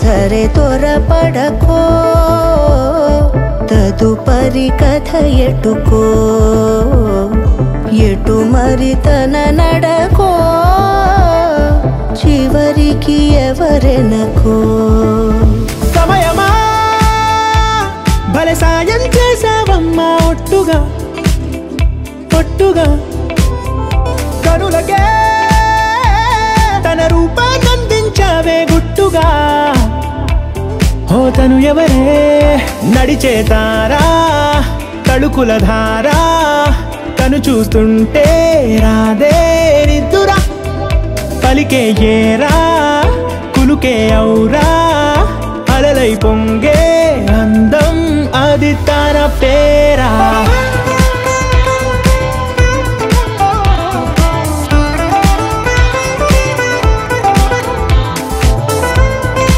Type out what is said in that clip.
సరే త్వరపడకో తదుపరి కథ ఎటుకో ఎటు మరి తన నడకో చివరికి ఎవరెనకో సమయమా భలే సాయం చేసావమ్మా ఒట్టుగా ఒట్టుగా కనులకే తన రూపాన్నందించావే గుట్టుగా ఓ తను ఎవరే నడిచే తారా తళుకుల ధారా తను చూస్తుంటే రాదే నిద్దురా పలికే ఏరా కులుకే ఔరా అలలై పొంగే అందం అది తన పేరా